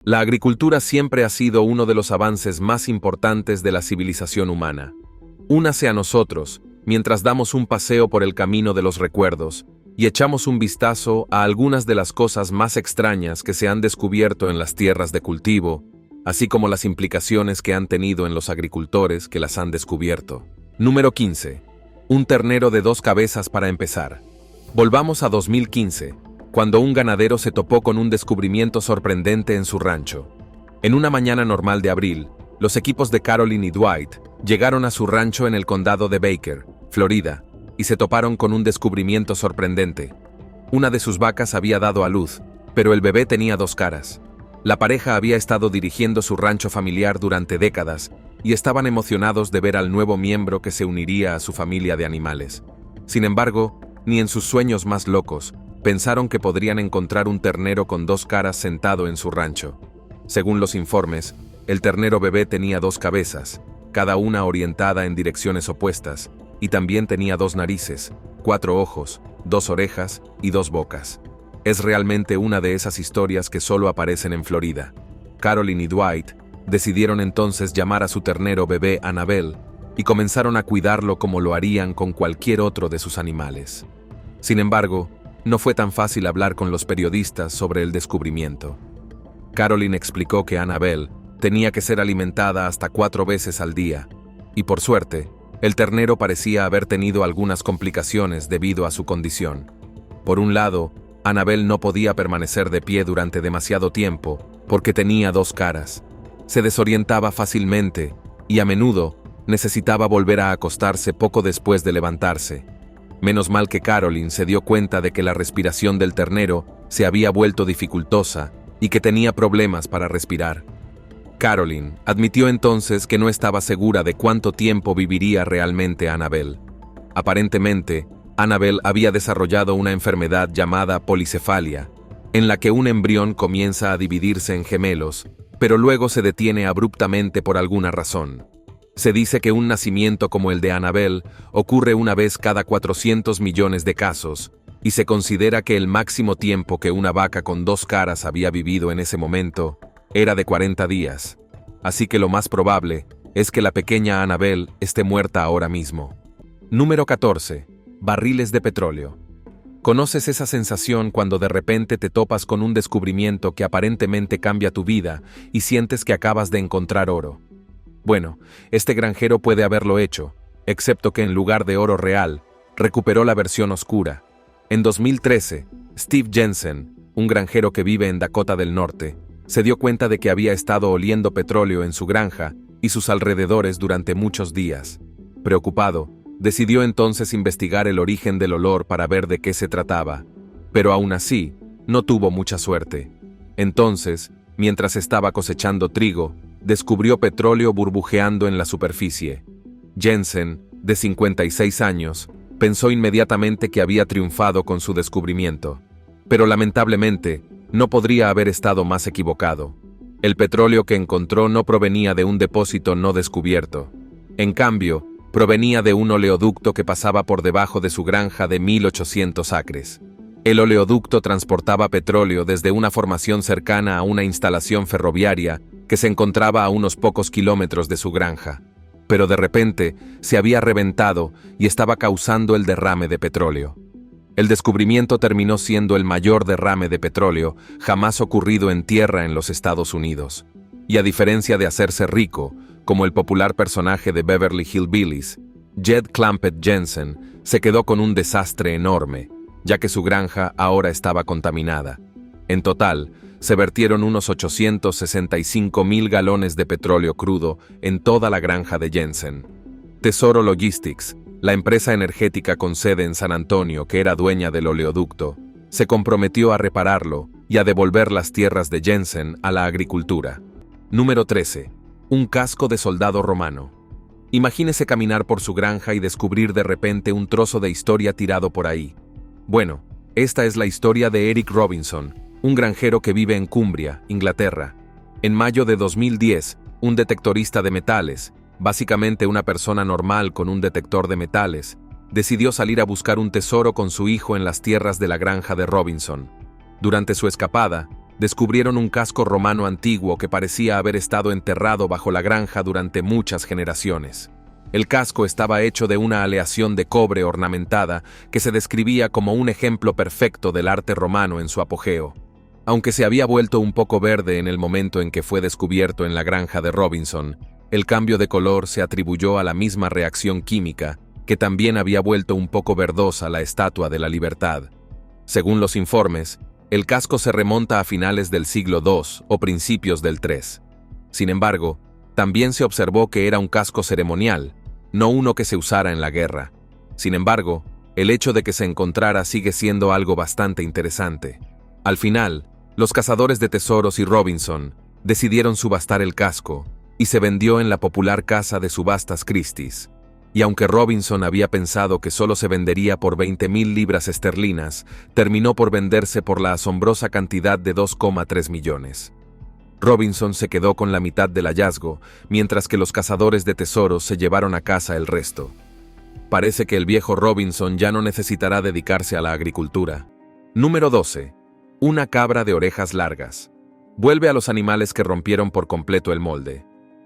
La agricultura siempre ha sido uno de los avances más importantes de la civilización humana. Únase a nosotros, mientras damos un paseo por el camino de los recuerdos, y echamos un vistazo a algunas de las cosas más extrañas que se han descubierto en las tierras de cultivo, así como las implicaciones que han tenido en los agricultores que las han descubierto. Número 15. Un ternero de 2 cabezas para empezar. Volvamos a 2015. Cuando un ganadero se topó con un descubrimiento sorprendente en su rancho. En una mañana normal de abril, los equipos de Carolyn y Dwight llegaron a su rancho en el condado de Baker, Florida, y se toparon con un descubrimiento sorprendente. Una de sus vacas había dado a luz, pero el bebé tenía 2 caras. La pareja había estado dirigiendo su rancho familiar durante décadas y estaban emocionados de ver al nuevo miembro que se uniría a su familia de animales. Sin embargo, ni en sus sueños más locos, pensaron que podrían encontrar un ternero con 2 caras sentado en su rancho. Según los informes, el ternero bebé tenía 2 cabezas, cada una orientada en direcciones opuestas, y también tenía 2 narices, 4 ojos, 2 orejas y 2 bocas. Es realmente una de esas historias que solo aparecen en Florida. Carolyn y Dwight decidieron entonces llamar a su ternero bebé Annabelle y comenzaron a cuidarlo como lo harían con cualquier otro de sus animales. Sin embargo, no fue tan fácil hablar con los periodistas sobre el descubrimiento. Carolyn explicó que Annabelle tenía que ser alimentada hasta 4 veces al día, y por suerte, el ternero parecía haber tenido algunas complicaciones debido a su condición. Por un lado, Annabelle no podía permanecer de pie durante demasiado tiempo porque tenía 2 caras. Se desorientaba fácilmente y a menudo necesitaba volver a acostarse poco después de levantarse. Menos mal que Carolyn se dio cuenta de que la respiración del ternero se había vuelto dificultosa y que tenía problemas para respirar. Carolyn admitió entonces que no estaba segura de cuánto tiempo viviría realmente Annabelle. Aparentemente, Annabelle había desarrollado una enfermedad llamada policefalia, en la que un embrión comienza a dividirse en gemelos, pero luego se detiene abruptamente por alguna razón. Se dice que un nacimiento como el de Annabelle ocurre una vez cada 400 millones de casos, y se considera que el máximo tiempo que una vaca con 2 caras había vivido en ese momento era de 40 días. Así que lo más probable es que la pequeña Annabelle esté muerta ahora mismo. Número 14. Barriles de petróleo. ¿Conoces esa sensación cuando de repente te topas con un descubrimiento que aparentemente cambia tu vida y sientes que acabas de encontrar oro? Bueno, este granjero puede haberlo hecho, excepto que en lugar de oro real, recuperó la versión oscura. En 2013, Steve Jensen, un granjero que vive en Dakota del Norte, se dio cuenta de que había estado oliendo petróleo en su granja y sus alrededores durante muchos días. Preocupado, decidió entonces investigar el origen del olor para ver de qué se trataba, pero aún así, no tuvo mucha suerte. Entonces, mientras estaba cosechando trigo, descubrió petróleo burbujeando en la superficie. Jensen, de 56 años, pensó inmediatamente que había triunfado con su descubrimiento. Pero lamentablemente, no podría haber estado más equivocado. El petróleo que encontró no provenía de un depósito no descubierto. En cambio, provenía de un oleoducto que pasaba por debajo de su granja de 1.800 acres. El oleoducto transportaba petróleo desde una formación cercana a una instalación ferroviaria que se encontraba a unos pocos kilómetros de su granja. Pero de repente se había reventado y estaba causando el derrame de petróleo. El descubrimiento terminó siendo el mayor derrame de petróleo jamás ocurrido en tierra en los Estados Unidos. Y a diferencia de hacerse rico, como el popular personaje de Beverly Hillbillies, Jed Clampett Jensen se quedó con un desastre enorme, ya que su granja ahora estaba contaminada. En total, se vertieron unos 865,000 galones de petróleo crudo en toda la granja de Jensen. Tesoro Logistics, la empresa energética con sede en San Antonio que era dueña del oleoducto, se comprometió a repararlo y a devolver las tierras de Jensen a la agricultura. Número 13. Un casco de soldado romano. Imagínese caminar por su granja y descubrir de repente un trozo de historia tirado por ahí. Bueno, esta es la historia de Eric Robinson, un granjero que vive en Cumbria, Inglaterra. En mayo de 2010, un detectorista de metales, básicamente una persona normal con un detector de metales, decidió salir a buscar un tesoro con su hijo en las tierras de la granja de Robinson. Durante su escapada, descubrieron un casco romano antiguo que parecía haber estado enterrado bajo la granja durante muchas generaciones. El casco estaba hecho de una aleación de cobre ornamentada que se describía como un ejemplo perfecto del arte romano en su apogeo. Aunque se había vuelto un poco verde en el momento en que fue descubierto en la granja de Robinson, el cambio de color se atribuyó a la misma reacción química que también había vuelto un poco verdosa la Estatua de la Libertad. Según los informes, el casco se remonta a finales del siglo II o principios del III. Sin embargo, también se observó que era un casco ceremonial, no uno que se usara en la guerra. Sin embargo, el hecho de que se encontrara sigue siendo algo bastante interesante. Al final, los cazadores de tesoros y Robinson decidieron subastar el casco y se vendió en la popular casa de subastas Christie's. Y aunque Robinson había pensado que solo se vendería por 20,000 libras esterlinas, terminó por venderse por la asombrosa cantidad de 2,3 millones. Robinson se quedó con la mitad del hallazgo, mientras que los cazadores de tesoros se llevaron a casa el resto. Parece que el viejo Robinson ya no necesitará dedicarse a la agricultura. Número 12. Una cabra de orejas largas. Vuelve a los animales que rompieron por completo el molde.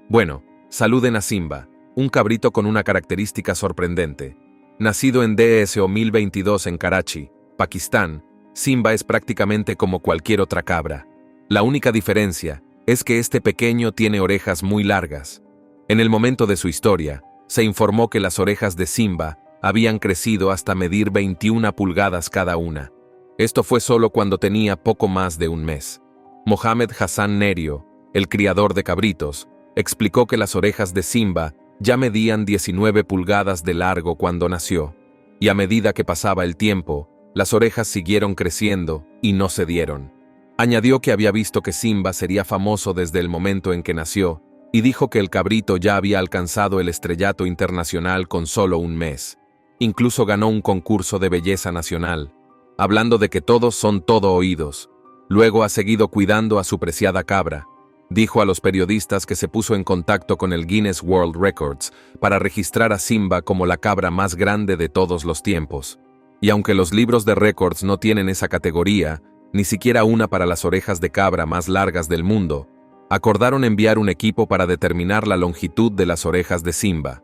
Bueno, saluden a Simba, un cabrito con una característica sorprendente. Nacido en DSO 1022 en Karachi, Pakistán, Simba es prácticamente como cualquier otra cabra. La única diferencia es que este pequeño tiene orejas muy largas. En el momento de su historia, se informó que las orejas de Simba habían crecido hasta medir 21 pulgadas cada una. Esto fue solo cuando tenía poco más de un mes. Mohamed Hassan Nerio, el criador de cabritos, explicó que las orejas de Simba ya medían 19 pulgadas de largo cuando nació, y a medida que pasaba el tiempo, las orejas siguieron creciendo y no cedieron. Añadió que había visto que Simba sería famoso desde el momento en que nació, y dijo que el cabrito ya había alcanzado el estrellato internacional con solo un mes. Incluso ganó un concurso de belleza nacional, hablando de que todos son todo oídos. Luego ha seguido cuidando a su preciada cabra. Dijo a los periodistas que se puso en contacto con el Guinness World Records para registrar a Simba como la cabra más grande de todos los tiempos. Y aunque los libros de récords no tienen esa categoría, ni siquiera una para las orejas de cabra más largas del mundo, acordaron enviar un equipo para determinar la longitud de las orejas de Simba.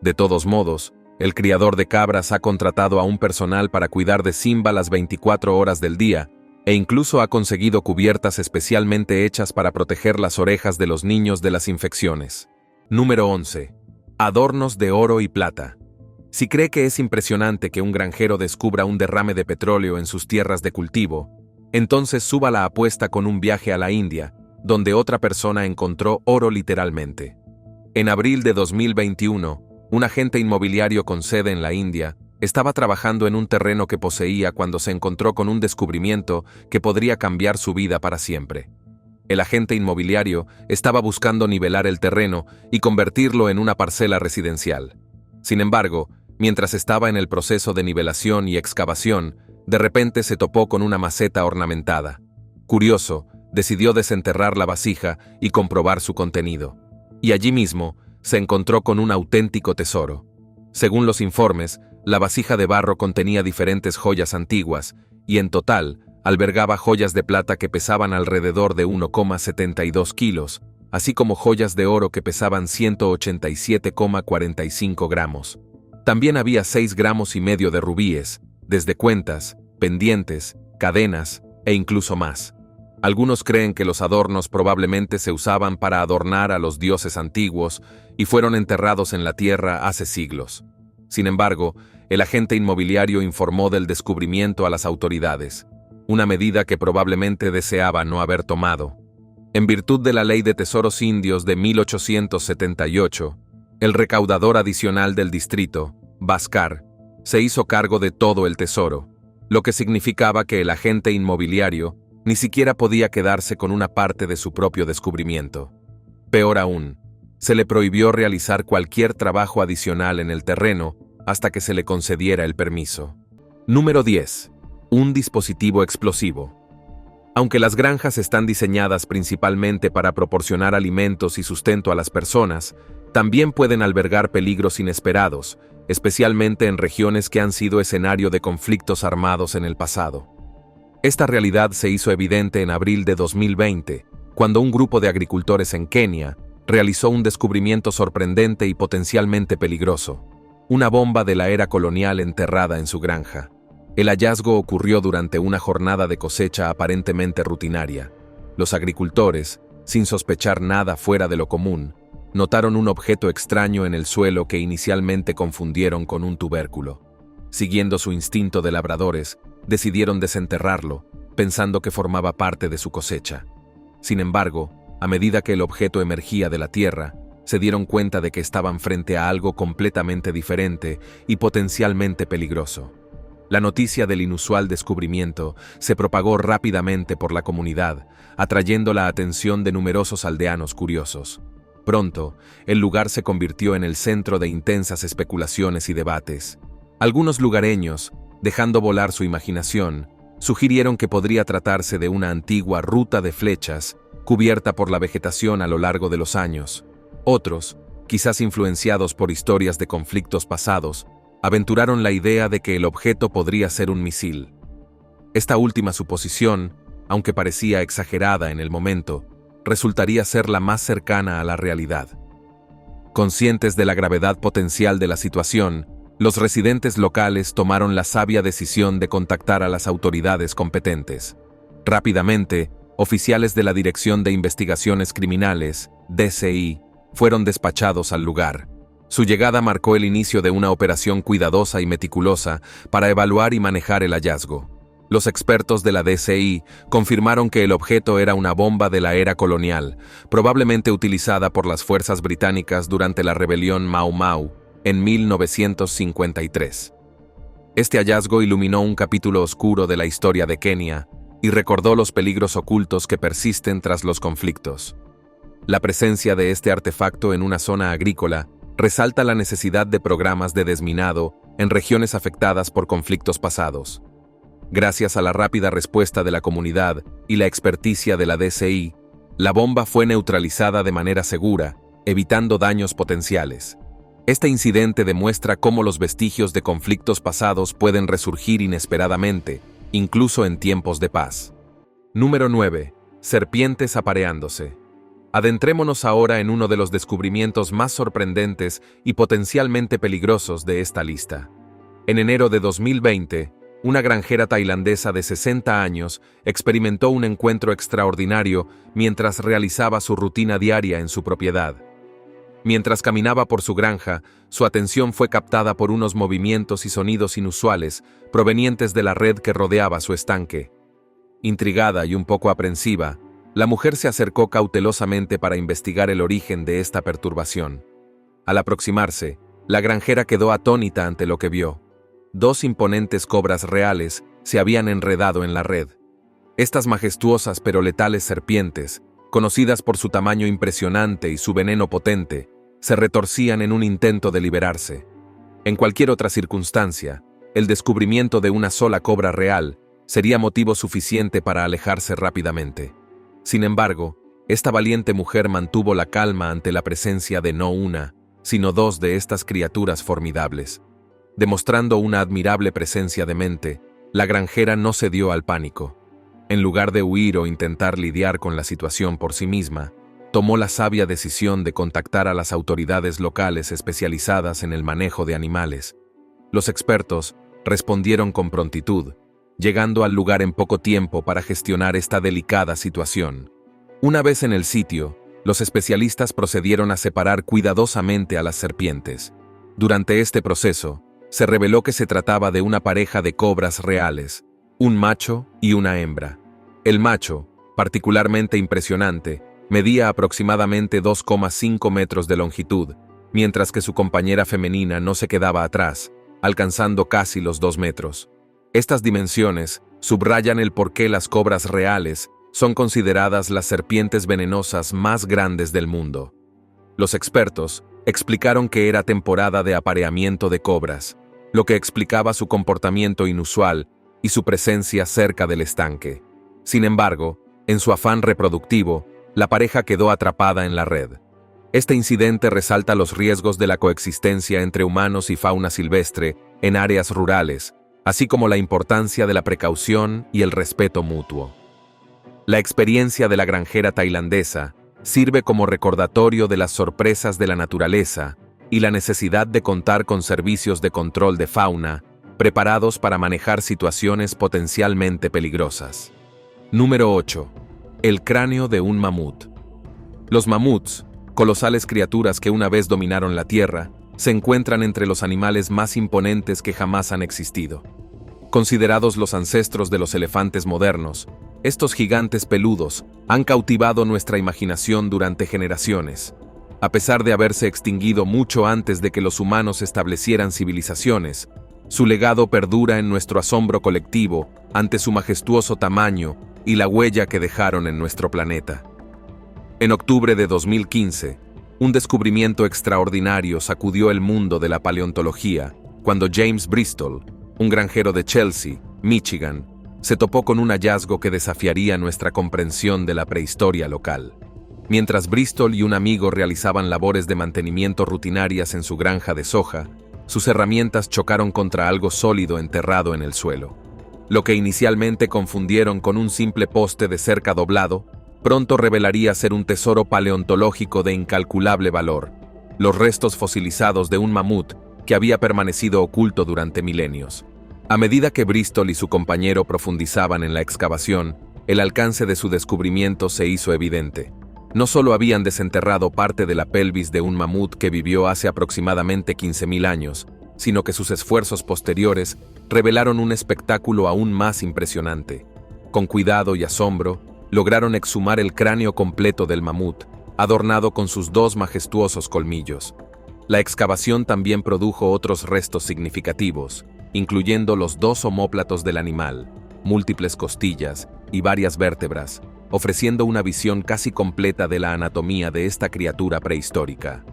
De todos modos, el criador de cabras ha contratado a un personal para cuidar de Simba las 24 horas del día, e incluso ha conseguido cubiertas especialmente hechas para proteger las orejas de los niños de las infecciones. Número 11. Adornos de oro y plata. Si cree que es impresionante que un granjero descubra un derrame de petróleo en sus tierras de cultivo, entonces suba la apuesta con un viaje a la India, donde otra persona encontró oro literalmente. En abril de 2021, un agente inmobiliario con sede en la India estaba trabajando en un terreno que poseía cuando se encontró con un descubrimiento que podría cambiar su vida para siempre. El agente inmobiliario estaba buscando nivelar el terreno y convertirlo en una parcela residencial. Sin embargo, mientras estaba en el proceso de nivelación y excavación, de repente se topó con una maceta ornamentada. Curioso, decidió desenterrar la vasija y comprobar su contenido. Y allí mismo, se encontró con un auténtico tesoro. Según los informes, la vasija de barro contenía diferentes joyas antiguas, y en total, albergaba joyas de plata que pesaban alrededor de 1,72 kilos, así como joyas de oro que pesaban 187,45 gramos. También había 6,5 gramos de rubíes, desde cuentas, pendientes, cadenas e incluso más. Algunos creen que los adornos probablemente se usaban para adornar a los dioses antiguos y fueron enterrados en la tierra hace siglos. Sin embargo, el agente inmobiliario informó del descubrimiento a las autoridades, una medida que probablemente deseaba no haber tomado. En virtud de la Ley de Tesoros Indios de 1878, el recaudador adicional del distrito, Bhaskar, se hizo cargo de todo el tesoro, lo que significaba que el agente inmobiliario ni siquiera podía quedarse con una parte de su propio descubrimiento. Peor aún, se le prohibió realizar cualquier trabajo adicional en el terreno hasta que se le concediera el permiso. Número 10. Un dispositivo explosivo. Aunque las granjas están diseñadas principalmente para proporcionar alimentos y sustento a las personas, también pueden albergar peligros inesperados, especialmente en regiones que han sido escenario de conflictos armados en el pasado. Esta realidad se hizo evidente en abril de 2020, cuando un grupo de agricultores en Kenia realizó un descubrimiento sorprendente y potencialmente peligroso: una bomba de la era colonial enterrada en su granja. El hallazgo ocurrió durante una jornada de cosecha aparentemente rutinaria. Los agricultores, sin sospechar nada fuera de lo común, notaron un objeto extraño en el suelo que inicialmente confundieron con un tubérculo. Siguiendo su instinto de labradores, decidieron desenterrarlo, pensando que formaba parte de su cosecha. Sin embargo, a medida que el objeto emergía de la tierra, se dieron cuenta de que estaban frente a algo completamente diferente y potencialmente peligroso. La noticia del inusual descubrimiento se propagó rápidamente por la comunidad, atrayendo la atención de numerosos aldeanos curiosos. Pronto, el lugar se convirtió en el centro de intensas especulaciones y debates. Algunos lugareños, dejando volar su imaginación, sugirieron que podría tratarse de una antigua ruta de flechas cubierta por la vegetación a lo largo de los años. Otros, quizás influenciados por historias de conflictos pasados, aventuraron la idea de que el objeto podría ser un misil. Esta última suposición, aunque parecía exagerada en el momento, resultaría ser la más cercana a la realidad. Conscientes de la gravedad potencial de la situación, los residentes locales tomaron la sabia decisión de contactar a las autoridades competentes. Rápidamente, oficiales de la Dirección de Investigaciones Criminales, DCI, fueron despachados al lugar. Su llegada marcó el inicio de una operación cuidadosa y meticulosa para evaluar y manejar el hallazgo. Los expertos de la DCI confirmaron que el objeto era una bomba de la era colonial, probablemente utilizada por las fuerzas británicas durante la rebelión Mau Mau en 1953. Este hallazgo iluminó un capítulo oscuro de la historia de Kenia y recordó los peligros ocultos que persisten tras los conflictos. La presencia de este artefacto en una zona agrícola resalta la necesidad de programas de desminado en regiones afectadas por conflictos pasados. Gracias a la rápida respuesta de la comunidad y la experticia de la DCI, la bomba fue neutralizada de manera segura, evitando daños potenciales. Este incidente demuestra cómo los vestigios de conflictos pasados pueden resurgir inesperadamente, incluso en tiempos de paz. Número 9. Serpientes apareándose. Adentrémonos ahora en uno de los descubrimientos más sorprendentes y potencialmente peligrosos de esta lista. En enero de 2020, una granjera tailandesa de 60 años experimentó un encuentro extraordinario mientras realizaba su rutina diaria en su propiedad. Mientras caminaba por su granja, su atención fue captada por unos movimientos y sonidos inusuales provenientes de la red que rodeaba su estanque. Intrigada y un poco aprensiva, la mujer se acercó cautelosamente para investigar el origen de esta perturbación. Al aproximarse, la granjera quedó atónita ante lo que vio. 2 imponentes cobras reales se habían enredado en la red. Estas majestuosas pero letales serpientes, conocidas por su tamaño impresionante y su veneno potente, se retorcían en un intento de liberarse. En cualquier otra circunstancia, el descubrimiento de una sola cobra real sería motivo suficiente para alejarse rápidamente. Sin embargo, esta valiente mujer mantuvo la calma ante la presencia de no una, sino 2 de estas criaturas formidables. Demostrando una admirable presencia de mente, la granjera no cedió al pánico. En lugar de huir o intentar lidiar con la situación por sí misma, tomó la sabia decisión de contactar a las autoridades locales especializadas en el manejo de animales. Los expertos respondieron con prontitud, llegando al lugar en poco tiempo para gestionar esta delicada situación. Una vez en el sitio, los especialistas procedieron a separar cuidadosamente a las serpientes. Durante este proceso, se reveló que se trataba de una pareja de cobras reales, un macho y una hembra. El macho, particularmente impresionante, medía aproximadamente 2,5 metros de longitud, mientras que su compañera femenina no se quedaba atrás, alcanzando casi los 2 metros. Estas dimensiones subrayan el por qué las cobras reales son consideradas las serpientes venenosas más grandes del mundo. Los expertos explicaron que era temporada de apareamiento de cobras, lo que explicaba su comportamiento inusual y su presencia cerca del estanque. Sin embargo, en su afán reproductivo, la pareja quedó atrapada en la red. Este incidente resalta los riesgos de la coexistencia entre humanos y fauna silvestre en áreas rurales, así como la importancia de la precaución y el respeto mutuo. La experiencia de la granjera tailandesa sirve como recordatorio de las sorpresas de la naturaleza y la necesidad de contar con servicios de control de fauna preparados para manejar situaciones potencialmente peligrosas. Número 8. El cráneo de un mamut. Los mamuts, colosales criaturas que una vez dominaron la Tierra, se encuentran entre los animales más imponentes que jamás han existido. Considerados los ancestros de los elefantes modernos, estos gigantes peludos han cautivado nuestra imaginación durante generaciones. A pesar de haberse extinguido mucho antes de que los humanos establecieran civilizaciones, su legado perdura en nuestro asombro colectivo ante su majestuoso tamaño y la huella que dejaron en nuestro planeta. En octubre de 2015, un descubrimiento extraordinario sacudió el mundo de la paleontología cuando James Bristol, un granjero de Chelsea, Michigan, se topó con un hallazgo que desafiaría nuestra comprensión de la prehistoria local. Mientras Bristol y un amigo realizaban labores de mantenimiento rutinarias en su granja de soja, sus herramientas chocaron contra algo sólido enterrado en el suelo. Lo que inicialmente confundieron con un simple poste de cerca doblado, pronto revelaría ser un tesoro paleontológico de incalculable valor, los restos fosilizados de un mamut que había permanecido oculto durante milenios. A medida que Bristol y su compañero profundizaban en la excavación, el alcance de su descubrimiento se hizo evidente. No solo habían desenterrado parte de la pelvis de un mamut que vivió hace aproximadamente 15.000 años, sino que sus esfuerzos posteriores revelaron un espectáculo aún más impresionante. Con cuidado y asombro, lograron exhumar el cráneo completo del mamut, adornado con sus dos majestuosos colmillos. La excavación también produjo otros restos significativos, incluyendo los dos omóplatos del animal, múltiples costillas y varias vértebras, ofreciendo una visión casi completa de la anatomía de esta criatura prehistórica.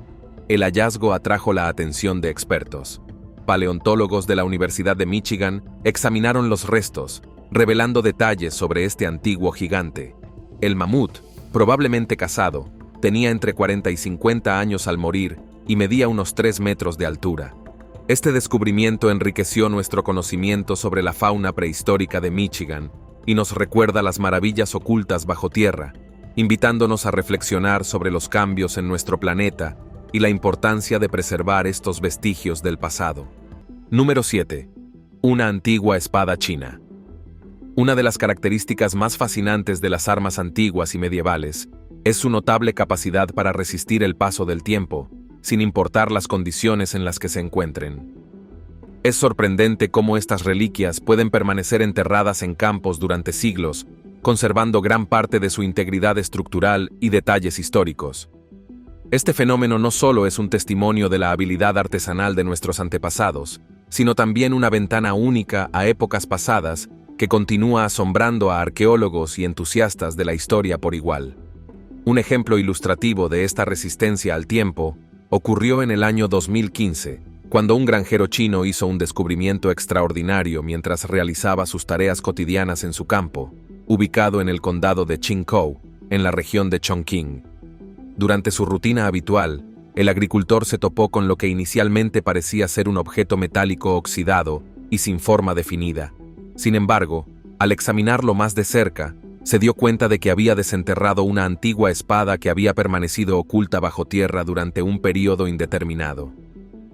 El hallazgo atrajo la atención de expertos. Paleontólogos de la Universidad de Michigan examinaron los restos, revelando detalles sobre este antiguo gigante. El mamut, probablemente cazado, tenía entre 40 y 50 años al morir y medía unos 3 metros de altura. Este descubrimiento enriqueció nuestro conocimiento sobre la fauna prehistórica de Michigan y nos recuerda las maravillas ocultas bajo tierra, invitándonos a reflexionar sobre los cambios en nuestro planeta y la importancia de preservar estos vestigios del pasado. Número 7. Una antigua espada china. Una de las características más fascinantes de las armas antiguas y medievales es su notable capacidad para resistir el paso del tiempo, sin importar las condiciones en las que se encuentren. Es sorprendente cómo estas reliquias pueden permanecer enterradas en campos durante siglos, conservando gran parte de su integridad estructural y detalles históricos. Este fenómeno no solo es un testimonio de la habilidad artesanal de nuestros antepasados, sino también una ventana única a épocas pasadas que continúa asombrando a arqueólogos y entusiastas de la historia por igual. Un ejemplo ilustrativo de esta resistencia al tiempo ocurrió en el año 2015, cuando un granjero chino hizo un descubrimiento extraordinario mientras realizaba sus tareas cotidianas en su campo, ubicado en el condado de Qingkou, en la región de Chongqing. Durante su rutina habitual, el agricultor se topó con lo que inicialmente parecía ser un objeto metálico oxidado y sin forma definida. Sin embargo, al examinarlo más de cerca, se dio cuenta de que había desenterrado una antigua espada que había permanecido oculta bajo tierra durante un período indeterminado.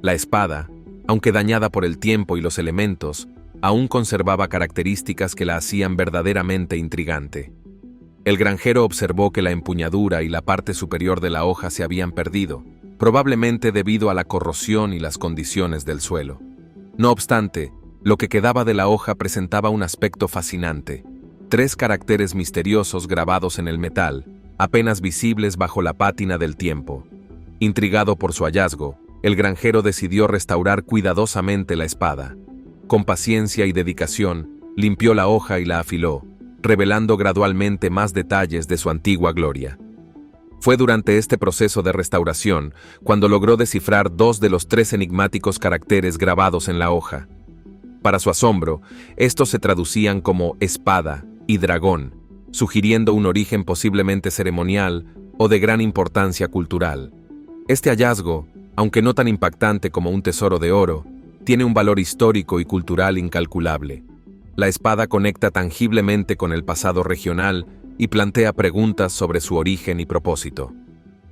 La espada, aunque dañada por el tiempo y los elementos, aún conservaba características que la hacían verdaderamente intrigante. El granjero observó que la empuñadura y la parte superior de la hoja se habían perdido, probablemente debido a la corrosión y las condiciones del suelo. No obstante, lo que quedaba de la hoja presentaba un aspecto fascinante: 3 caracteres misteriosos grabados en el metal, apenas visibles bajo la pátina del tiempo. Intrigado por su hallazgo, el granjero decidió restaurar cuidadosamente la espada. Con paciencia y dedicación, limpió la hoja y la afiló, revelando gradualmente más detalles de su antigua gloria. Fue durante este proceso de restauración cuando logró descifrar 2 de los 3 enigmáticos caracteres grabados en la hoja. Para su asombro, estos se traducían como espada y dragón, sugiriendo un origen posiblemente ceremonial o de gran importancia cultural. Este hallazgo, aunque no tan impactante como un tesoro de oro, tiene un valor histórico y cultural incalculable. La espada conecta tangiblemente con el pasado regional y plantea preguntas sobre su origen y propósito.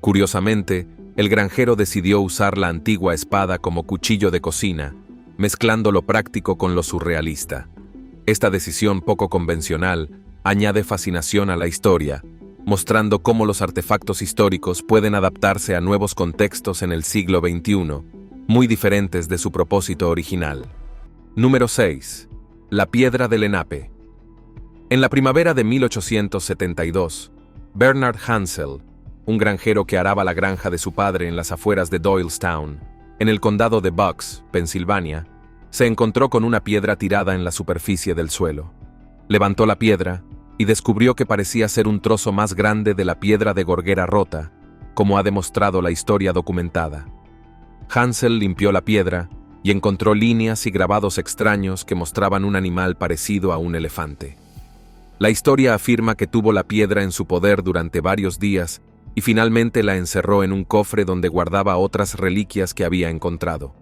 Curiosamente, el granjero decidió usar la antigua espada como cuchillo de cocina, mezclando lo práctico con lo surrealista. Esta decisión poco convencional añade fascinación a la historia, mostrando cómo los artefactos históricos pueden adaptarse a nuevos contextos en el siglo XXI, muy diferentes de su propósito original. Número 6. La piedra de Lenape. En la primavera de 1872, Bernard Hansel, un granjero que araba la granja de su padre en las afueras de Doylestown, en el condado de Bucks, Pensilvania, se encontró con una piedra tirada en la superficie del suelo. Levantó la piedra y descubrió que parecía ser un trozo más grande de la piedra de gorguera rota, como ha demostrado la historia documentada. Hansel limpió la piedra y encontró líneas y grabados extraños que mostraban un animal parecido a un elefante. La historia afirma que tuvo la piedra en su poder durante varios días y finalmente la encerró en un cofre donde guardaba otras reliquias que había encontrado.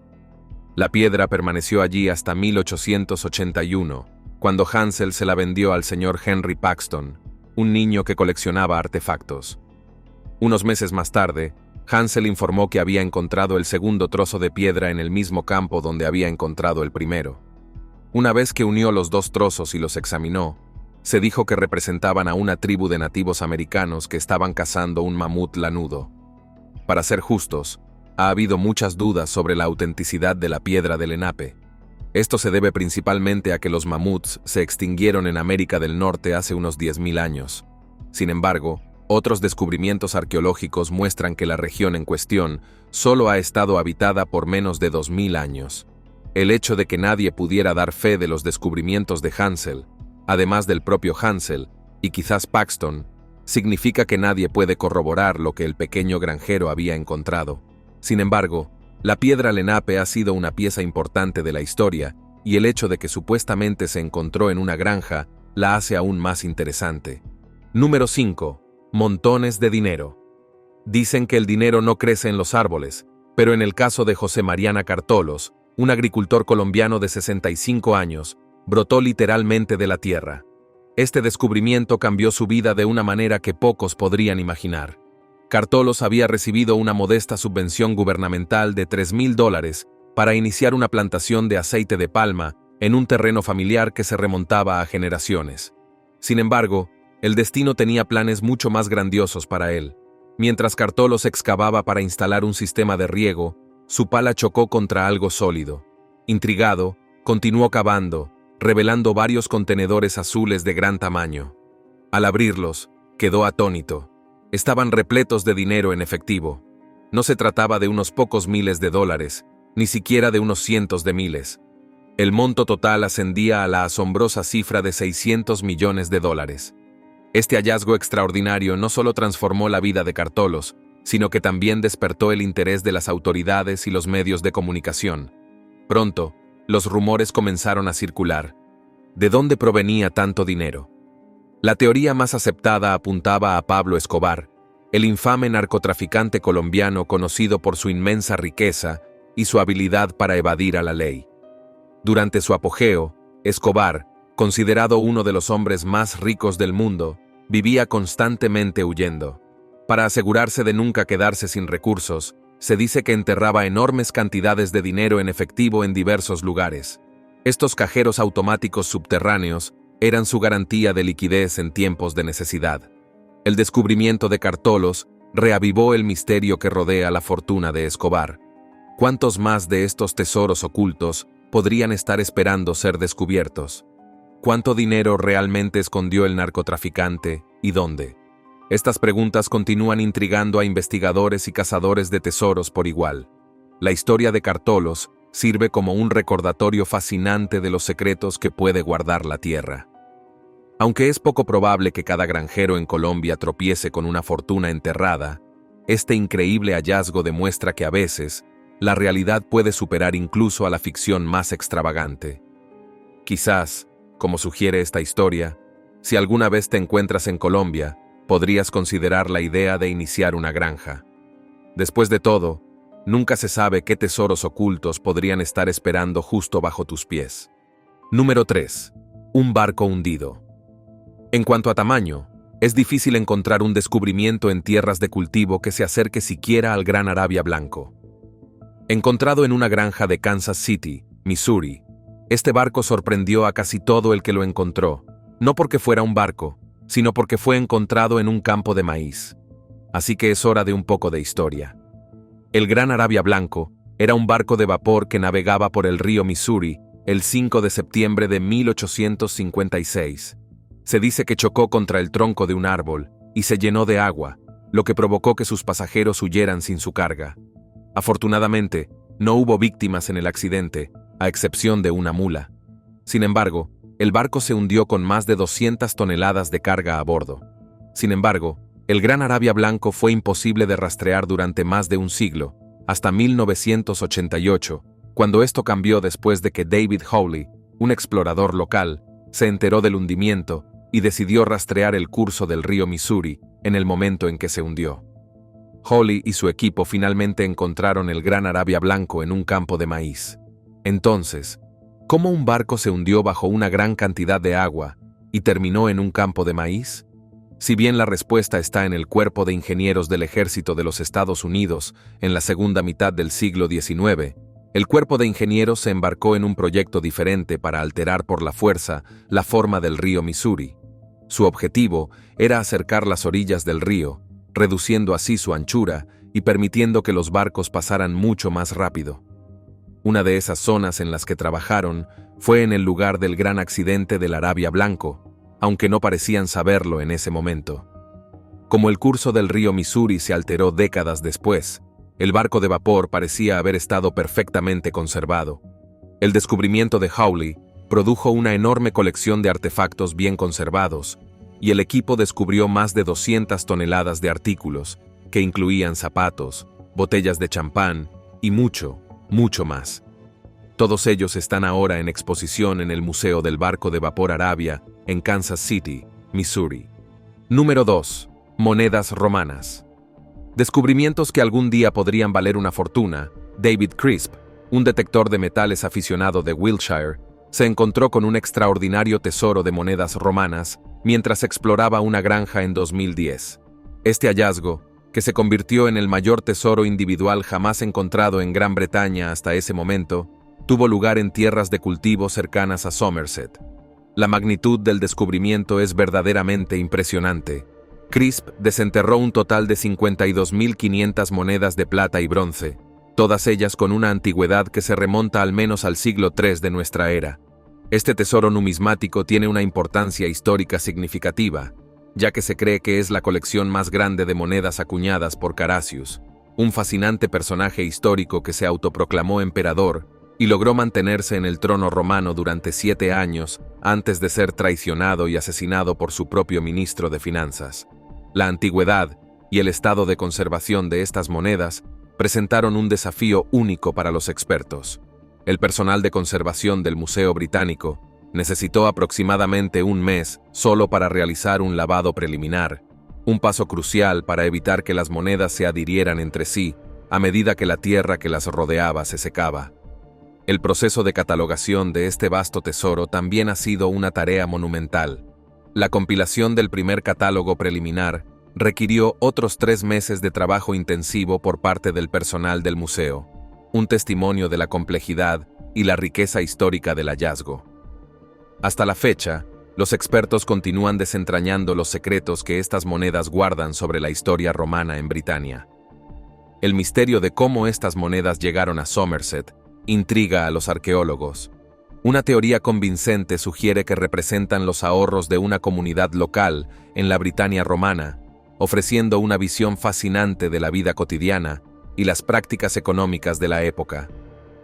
La piedra permaneció allí hasta 1881, cuando Hansel se la vendió al señor Henry Paxton, un niño que coleccionaba artefactos. Unos meses más tarde, Hansel informó que había encontrado el segundo trozo de piedra en el mismo campo donde había encontrado el primero. Una vez que unió los dos trozos y los examinó, se dijo que representaban a una tribu de nativos americanos que estaban cazando un mamut lanudo. Para ser justos, ha habido muchas dudas sobre la autenticidad de la piedra de Lenape. Esto se debe principalmente a que los mamuts se extinguieron en América del Norte hace unos 10.000 años. Sin embargo, otros descubrimientos arqueológicos muestran que la región en cuestión solo ha estado habitada por menos de 2.000 años. El hecho de que nadie pudiera dar fe de los descubrimientos de Hansel, además del propio Hansel, y quizás Paxton, significa que nadie puede corroborar lo que el pequeño granjero había encontrado. Sin embargo, la piedra Lenape ha sido una pieza importante de la historia, y el hecho de que supuestamente se encontró en una granja la hace aún más interesante. Número 5. Montones de dinero. Dicen que el dinero no crece en los árboles, pero en el caso de José Mariana Cartolos, un agricultor colombiano de 65 años, brotó literalmente de la tierra. Este descubrimiento cambió su vida de una manera que pocos podrían imaginar. Cartolos había recibido una modesta subvención gubernamental de $3.000 para iniciar una plantación de aceite de palma en un terreno familiar que se remontaba a generaciones. Sin embargo, el destino tenía planes mucho más grandiosos para él. Mientras Cartolos excavaba para instalar un sistema de riego, su pala chocó contra algo sólido. Intrigado, continuó cavando, revelando varios contenedores azules de gran tamaño. Al abrirlos, quedó atónito. Estaban repletos de dinero en efectivo. No se trataba de unos pocos miles de dólares, ni siquiera de unos cientos de miles. El monto total ascendía a la asombrosa cifra de $600 millones. Este hallazgo extraordinario no solo transformó la vida de Cartolos, sino que también despertó el interés de las autoridades y los medios de comunicación. Pronto, los rumores comenzaron a circular. ¿De dónde provenía tanto dinero? La teoría más aceptada apuntaba a Pablo Escobar, el infame narcotraficante colombiano conocido por su inmensa riqueza y su habilidad para evadir a la ley. Durante su apogeo, Escobar, considerado uno de los hombres más ricos del mundo, vivía constantemente huyendo. Para asegurarse de nunca quedarse sin recursos, se dice que enterraba enormes cantidades de dinero en efectivo en diversos lugares. Estos cajeros automáticos subterráneos eran su garantía de liquidez en tiempos de necesidad. El descubrimiento de Cartolos reavivó el misterio que rodea la fortuna de Escobar. ¿Cuántos más de estos tesoros ocultos podrían estar esperando ser descubiertos? ¿Cuánto dinero realmente escondió el narcotraficante y dónde? Estas preguntas continúan intrigando a investigadores y cazadores de tesoros por igual. La historia de Cartolos sirve como un recordatorio fascinante de los secretos que puede guardar la tierra. Aunque es poco probable que cada granjero en Colombia tropiece con una fortuna enterrada, este increíble hallazgo demuestra que a veces, la realidad puede superar incluso a la ficción más extravagante. Quizás, como sugiere esta historia, si alguna vez te encuentras en Colombia, podrías considerar la idea de iniciar una granja. Después de todo, Nunca se sabe qué tesoros ocultos podrían estar esperando justo bajo tus pies. Número 3. Un barco hundido. En cuanto a tamaño, es difícil encontrar un descubrimiento en tierras de cultivo que se acerque siquiera al Gran Arabia Blanco. Encontrado en una granja de Kansas City, Missouri, este barco sorprendió a casi todo el que lo encontró, no porque fuera un barco, sino porque fue encontrado en un campo de maíz. Así que es hora de un poco de historia. El Gran Arabia Blanco era un barco de vapor que navegaba por el río Missouri el 5 de septiembre de 1856. Se dice que chocó contra el tronco de un árbol y se llenó de agua, lo que provocó que sus pasajeros huyeran sin su carga. Afortunadamente, no hubo víctimas en el accidente, a excepción de una mula. Sin embargo, el barco se hundió con más de 200 toneladas de carga a bordo. Sin embargo, el Gran Arabia Blanco fue imposible de rastrear durante más de un siglo, hasta 1988, cuando esto cambió después de que David Hawley, un explorador local, se enteró del hundimiento y decidió rastrear el curso del río Missouri en el momento en que se hundió. Hawley y su equipo finalmente encontraron el Gran Arabia Blanco en un campo de maíz. Entonces, ¿cómo un barco se hundió bajo una gran cantidad de agua y terminó en un campo de maíz? Si bien la respuesta está en el Cuerpo de Ingenieros del Ejército de los Estados Unidos en la segunda mitad del siglo XIX, el Cuerpo de Ingenieros se embarcó en un proyecto diferente para alterar por la fuerza la forma del río Missouri. Su objetivo era acercar las orillas del río, reduciendo así su anchura y permitiendo que los barcos pasaran mucho más rápido. Una de esas zonas en las que trabajaron fue en el lugar del gran accidente del Arabia Blanco, aunque no parecían saberlo en ese momento. Como el curso del río Missouri se alteró décadas después, el barco de vapor parecía haber estado perfectamente conservado. El descubrimiento de Hawley produjo una enorme colección de artefactos bien conservados, y el equipo descubrió más de 200 toneladas de artículos, que incluían zapatos, botellas de champán y mucho, mucho más. Todos ellos están ahora en exposición en el Museo del Barco de Vapor Arabia, en Kansas City, Missouri. Número 2. Monedas romanas. Descubrimientos que algún día podrían valer una fortuna. David Crisp, un detector de metales aficionado de Wiltshire, se encontró con un extraordinario tesoro de monedas romanas mientras exploraba una granja en 2010. Este hallazgo, que se convirtió en el mayor tesoro individual jamás encontrado en Gran Bretaña hasta ese momento, tuvo lugar en tierras de cultivo cercanas a Somerset. La magnitud del descubrimiento es verdaderamente impresionante. Crisp desenterró un total de 52.500 monedas de plata y bronce, todas ellas con una antigüedad que se remonta al menos al siglo III de nuestra era. Este tesoro numismático tiene una importancia histórica significativa, ya que se cree que es la colección más grande de monedas acuñadas por Caraccius, un fascinante personaje histórico que se autoproclamó emperador y logró mantenerse en el trono romano durante 7 años antes de ser traicionado y asesinado por su propio ministro de Finanzas. La antigüedad y el estado de conservación de estas monedas presentaron un desafío único para los expertos. El personal de conservación del Museo Británico necesitó aproximadamente un mes solo para realizar un lavado preliminar, un paso crucial para evitar que las monedas se adhirieran entre sí a medida que la tierra que las rodeaba se secaba. El proceso de catalogación de este vasto tesoro también ha sido una tarea monumental. La compilación del primer catálogo preliminar requirió otros 3 meses de trabajo intensivo por parte del personal del museo, un testimonio de la complejidad y la riqueza histórica del hallazgo. Hasta la fecha, los expertos continúan desentrañando los secretos que estas monedas guardan sobre la historia romana en Britania. El misterio de cómo estas monedas llegaron a Somerset intriga a los arqueólogos. Una teoría convincente sugiere que representan los ahorros de una comunidad local en la Britania romana, ofreciendo una visión fascinante de la vida cotidiana y las prácticas económicas de la época.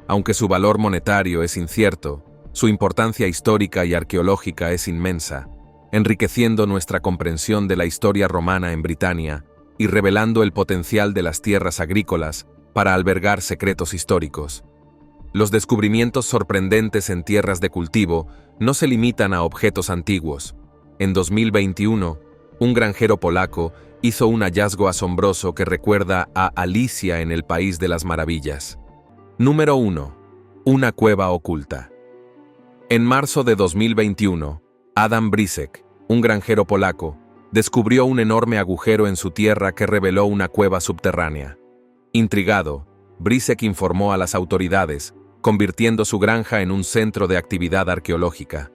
Aunque su valor monetario es incierto, su importancia histórica y arqueológica es inmensa, enriqueciendo nuestra comprensión de la historia romana en Britania y revelando el potencial de las tierras agrícolas para albergar secretos históricos. Los descubrimientos sorprendentes en tierras de cultivo no se limitan a objetos antiguos. En 2021, un granjero polaco hizo un hallazgo asombroso que recuerda a Alicia en el País de las Maravillas. Número 1. Una cueva oculta. En marzo de 2021, Adam Brycek, un granjero polaco, descubrió un enorme agujero en su tierra que reveló una cueva subterránea. Intrigado, Brycek informó a las autoridades, convirtiendo su granja en un centro de actividad arqueológica.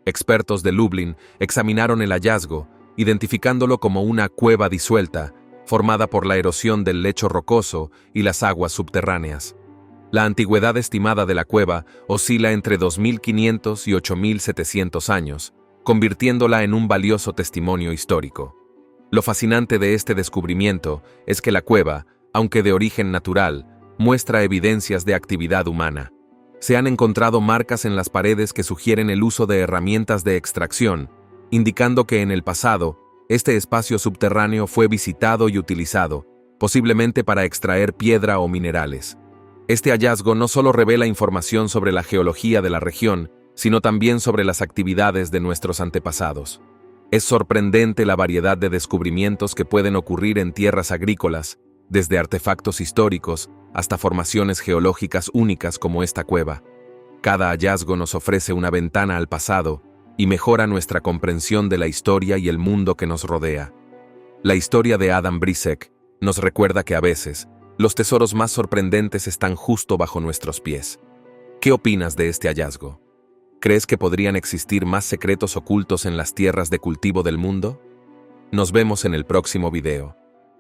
Expertos de Lublin examinaron el hallazgo, identificándolo como una cueva disuelta, formada por la erosión del lecho rocoso y las aguas subterráneas. La antigüedad estimada de la cueva oscila entre 2.500 y 8.700 años, convirtiéndola en un valioso testimonio histórico. Lo fascinante de este descubrimiento es que la cueva, aunque de origen natural, muestra evidencias de actividad humana. Se han encontrado marcas en las paredes que sugieren el uso de herramientas de extracción, indicando que en el pasado, este espacio subterráneo fue visitado y utilizado, posiblemente para extraer piedra o minerales. Este hallazgo no solo revela información sobre la geología de la región, sino también sobre las actividades de nuestros antepasados. Es sorprendente la variedad de descubrimientos que pueden ocurrir en tierras agrícolas, desde artefactos históricos hasta formaciones geológicas únicas como esta cueva. Cada hallazgo nos ofrece una ventana al pasado y mejora nuestra comprensión de la historia y el mundo que nos rodea. La historia de Adam Brycek nos recuerda que a veces, los tesoros más sorprendentes están justo bajo nuestros pies. ¿Qué opinas de este hallazgo? ¿Crees que podrían existir más secretos ocultos en las tierras de cultivo del mundo? Nos vemos en el próximo video.